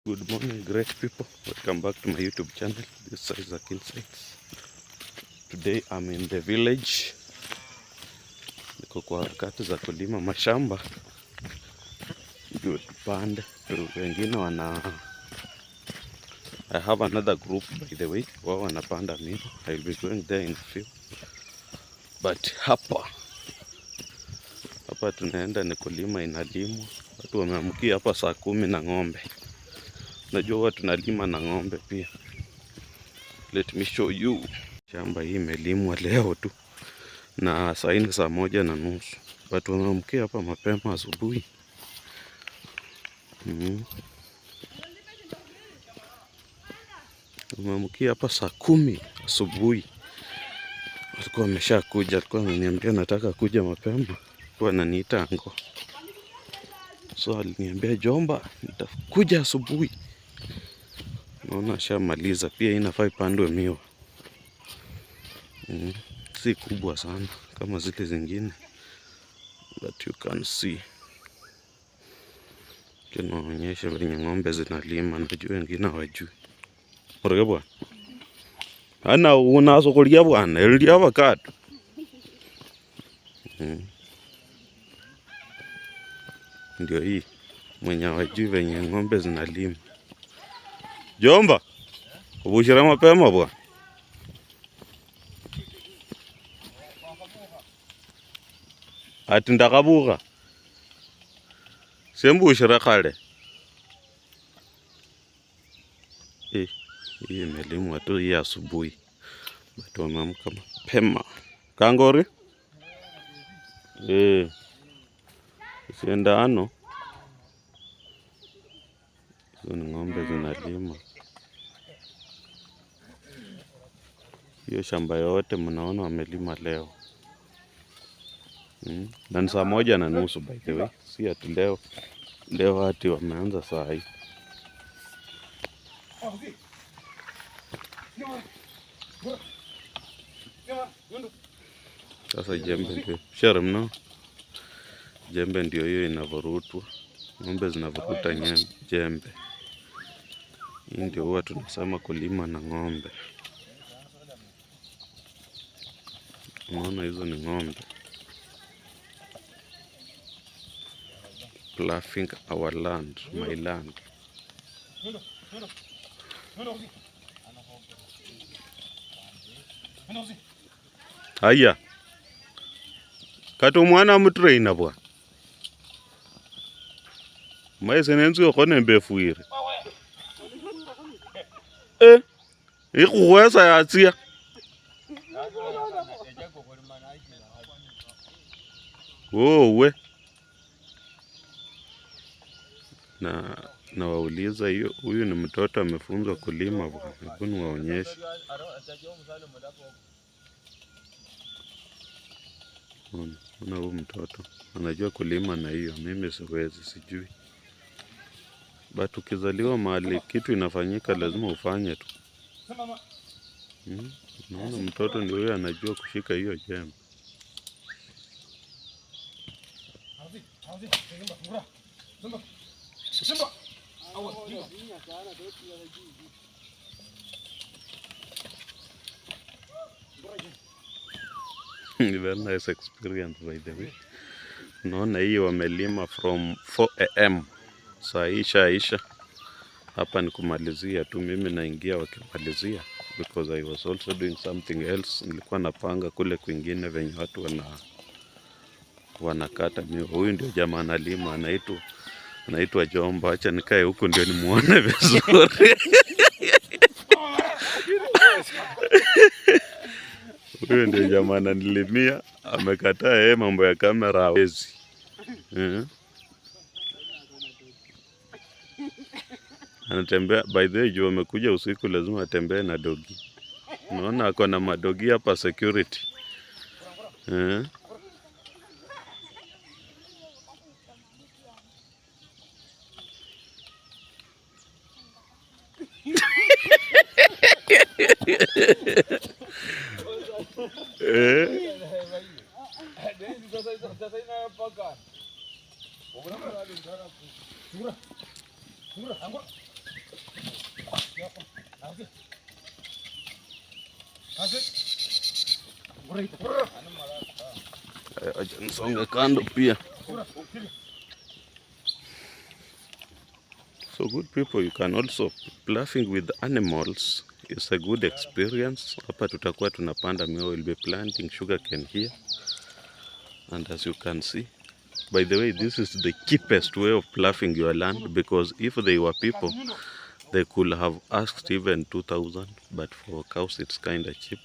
Good morning, great people. Welcome back to my YouTube channel. This is Isaac Insights. Today I'm in the village. Niko kwa harakati za kulima mashamba. Good band. Wengine I have another group, by the way. Wao wanapanda miro. I'll be going there in a few. But hapa tunaenda ni kulima, inalimwa. Watu wameamkia hapa saa 10 na ng'ombe. Najua huwa tunalima na ng'ombe pia. Let me show you. Shamba hii imelimwa leo tu na saa 1:30. Watu wameamkia hapa mapema asubuhi. Wameamkia hapa saa 10 asubuhi. Walikuwa wameshakuja, alikuwa ananiambia nataka kuja mapema. Alikuwa ananiita ango. So aliniambia Jomba, nitakuja asubuhi. Naona shamaliza, pia inafaa ipandwe miwa. Si kubwa sana kama zile zingine, but you can see. Kinaonyesha venye ng'ombe zinalima, najua wengine hawajui. Orege bwana. Ana unazo kulia bwana, elia avocado. Ndio hii mwenye hawajui venye ng'ombe zinalima. Jomba, ubushira mapema bwana. Ati ndakabuka. Sembushira kale. Hii imelimwa tu hii asubuhi. Watu wameamka mapema. Kangori? Sienda ano. Hizo ni ng'ombe zinalima. Hiyo shamba yote mnaona wamelima leo. Na ni saa 1:30 by the way. Si ati leo hati wameanza saa hii. Sasa jembe ndio sharm jembe ndio hiyo inavurutwa. Ng'ombe zinavuruta jembe. Hii ndio huwa tunasema kulima na ng'ombe. Unaona hizo ni ng'ombe. Ploughing our land, my land. Haya. Kato mwana mutraina bwa. Maise nenzu khone mbefuire. Ikuweza yatsia. We. Na wauliza hiyo, huyu ni mtoto amefunzwa kulima bwana. Hebu waonyeshe. Una huyu mtoto anajua kulima na hiyo, mimi siwezi, sijui. But ukizaliwa mahali kitu inafanyika lazima ufanye tu. Naona mtoto ndio huyo anajua kushika hiyo jembe. Very nice experience by the way. Naona hii wamelima from 4 AM. Saa isha. Hapa ni kumalizia tu, mimi naingia wakimalizia. Because I was also doing something else. Nilikuwa napanga kule kwingine venye watu wanakata miwa. Huyu ndio jamaa analima, anaitwa Jomba. Acha nikae huku ndio nimuone vizuri. Huyu ndio jamaa ananilimia, amekataa mambo ya kamera hawezi. Anatembea, by the way juu amekuja usiku lazima atembee na dogi. Unaona ako na madogi hapa security. Acha nisonge kando pia. So good people, you can also ploughing with animals is a good experience. Hapa tutakuwa tunapanda mioyo, we'll be planting sugarcane here. And as you can see, by the way, this is the cheapest way of ploughing your land, because if they were people, they could have asked even 2,000, but for cows it's kind of cheap,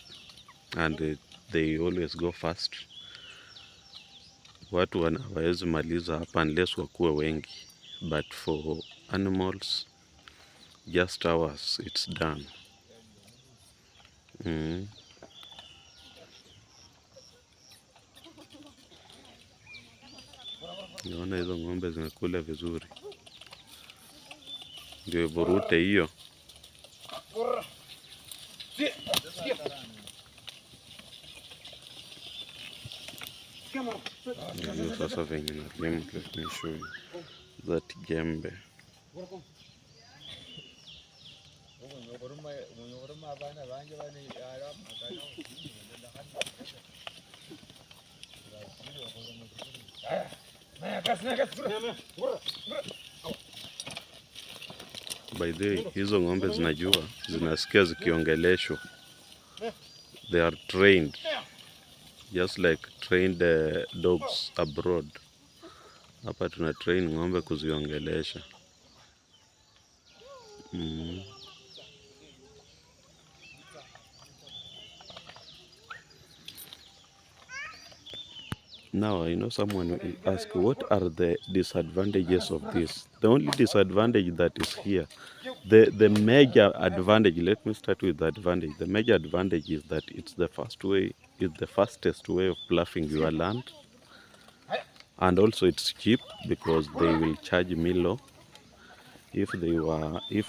and they always go fast. Watu wanaweza maliza hapa unless wakuwe wengi, but for animals just hours it's done. Naona hizo ng'ombe zimekula vizuri, ndio burute hiyo. Hiyo sasa venye nalima, let me show you that jembe. By the way, hizo ng'ombe zinajua, zinasikia zikiongeleshwa. They are trained, just like trained dogs abroad. Hapa tuna train ng'ombe kuziongelesha. Now, I know someone will ask, what are the disadvantages of this? The only disadvantage that is here, the major advantage, let me start with the advantage. The major advantage is that it's the fastest way of ploughing your land. And also it's cheap because they will charge me low. If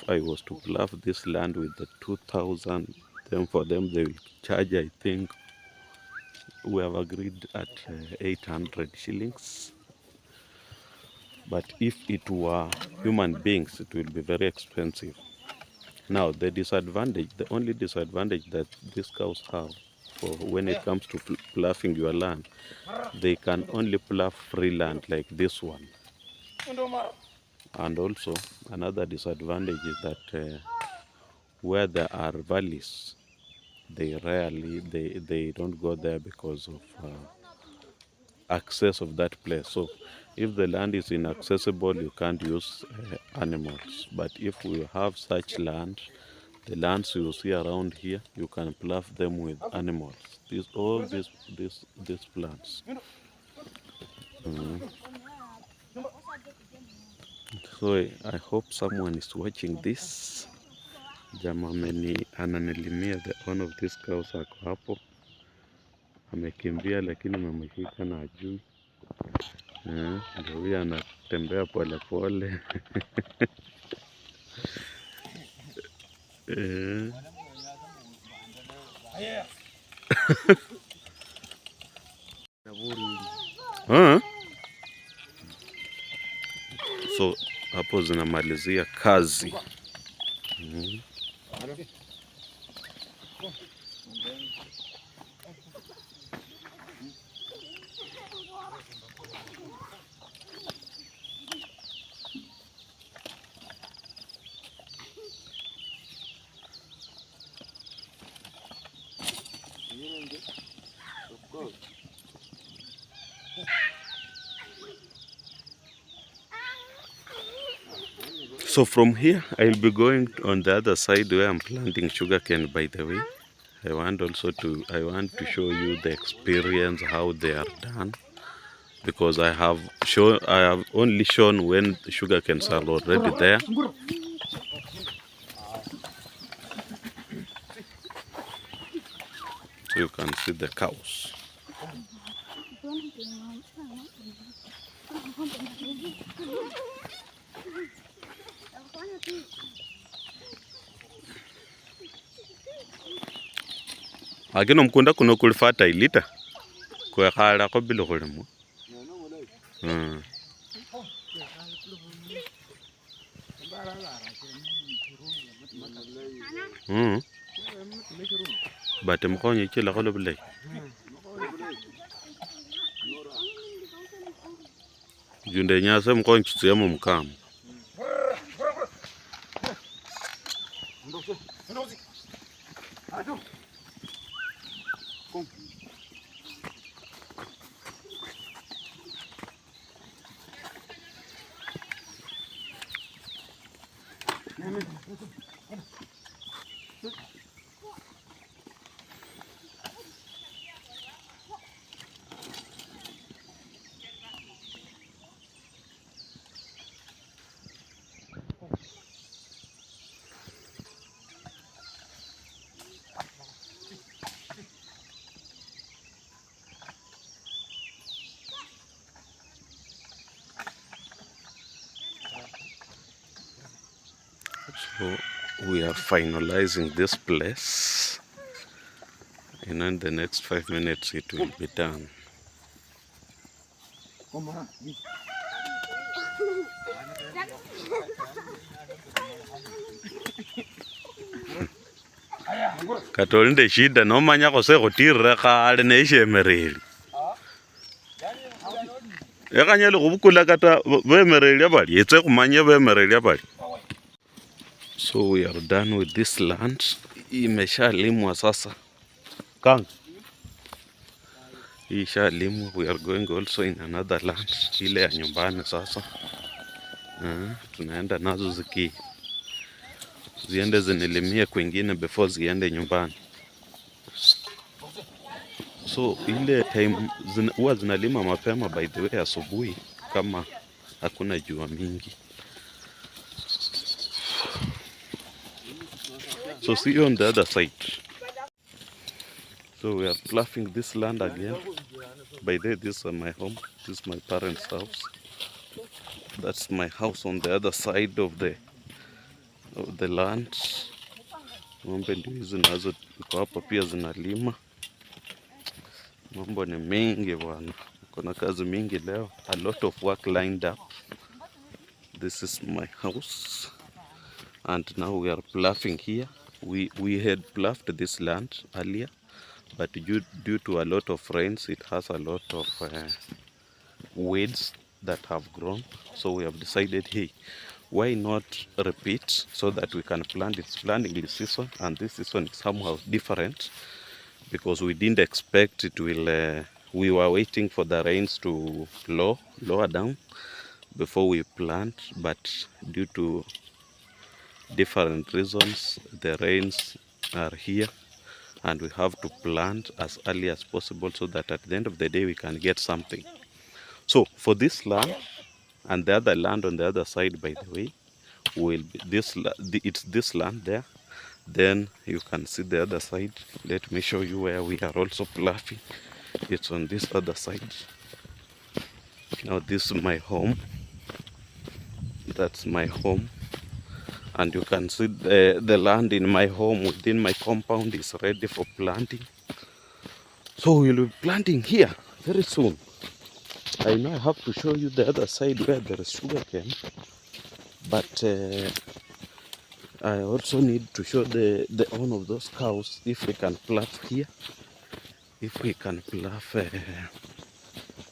I was to plough this land with the 2,000, then for them they will charge, I think, we have agreed at 800 shillings. But if it were human beings, it will be very expensive. Now, the only disadvantage that these cows have for when it comes to ploughing your land, they can only plough free land like this one. And also, another disadvantage is that where there are valleys, they don't go there because of access of that place. So if the land is inaccessible, you can't use animals. But if we have such land, the lands you see around here, you can plough them with animals. All these plants. So I hope someone is watching this. Jamaa ananilimia, the owner of this cows ako hapo. Amekimbia lakini mameshika na ajui. Ndio huyu anatembea pole pole. So hapo zinamalizia kazi. So from here, I'll be going on the other side where I'm planting sugarcane, by the way. I want to show you the experience, how they are done. Because I have only shown when the sugarcanes are already there. So you can see the cows. Agino mkunda kuno kulifata ilita kwa khala ko bilo khulimo. But I'm going to kill a whole blade. Jundenya, I'm going to see him come. So we are finalizing this place. And in the next 5 minutes it will be done. Katolinde shida no manya kose gotirre kale ne ishemereli. Ekanyele kubukula kata bemereli abali etse kumanya bemereli abali. So we are done with this land. Imeshalimwa sasa. Kang. Ishalimwa. We are going also in another land. Ile ya nyumbani sasa. Tunaenda nazo ziende zinilimie kwingine before ziende nyumbani. So ile time huwa zinalima mapema by the way asubuhi kama hakuna jua mingi. So see you on the other side. So we are ploughing this land again. By the way, this is my home. This is my parents' house. That's my house on the other side of the land. Ng'ombe ndio hizi nazo iko hapa pia zinalima. Mambo ni mingi bwana. Kuna kazi mingi leo. A lot of work lined up. This is my house. And now we are ploughing here. We had ploughed this land earlier, but due to a lot of rains, it has a lot of weeds that have grown. So we have decided, hey, why not repeat so that we can plant? It's planting this season, and this season is somehow different because we didn't expect it will. We were waiting for the rains to lower down before we plant, but due to different reasons, the rains are here and we have to plant as early as possible so that at the end of the day we can get something. So for this land and the other land on the other side, by the way, will be it's this land there. Then you can see the other side. Let me show you where we are also ploughing. It's on this other side. Now this is my home. That's my home. And you can see the land in my home within my compound is ready for planting. So we'll be planting here very soon. I know I have to show you the other side where there is sugarcane, but I also need to show the one of those cows if we can plough here. If we can plough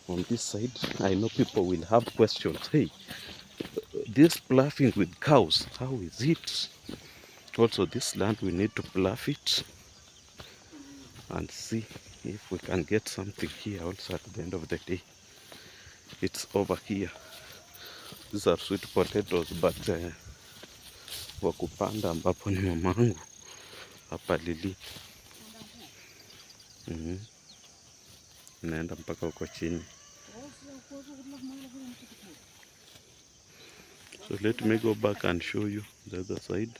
on this side. I know people will have questions. Hey, this ploughing with cows, how is it? Also this land we need to plough it and see if we can get something here also at the end of the day. It's over here. These are sweet potatoes, but wakupanda ambapo ni mamangu hapa lili. Naenda mpaka huko chini. So let me go back and show you the other side.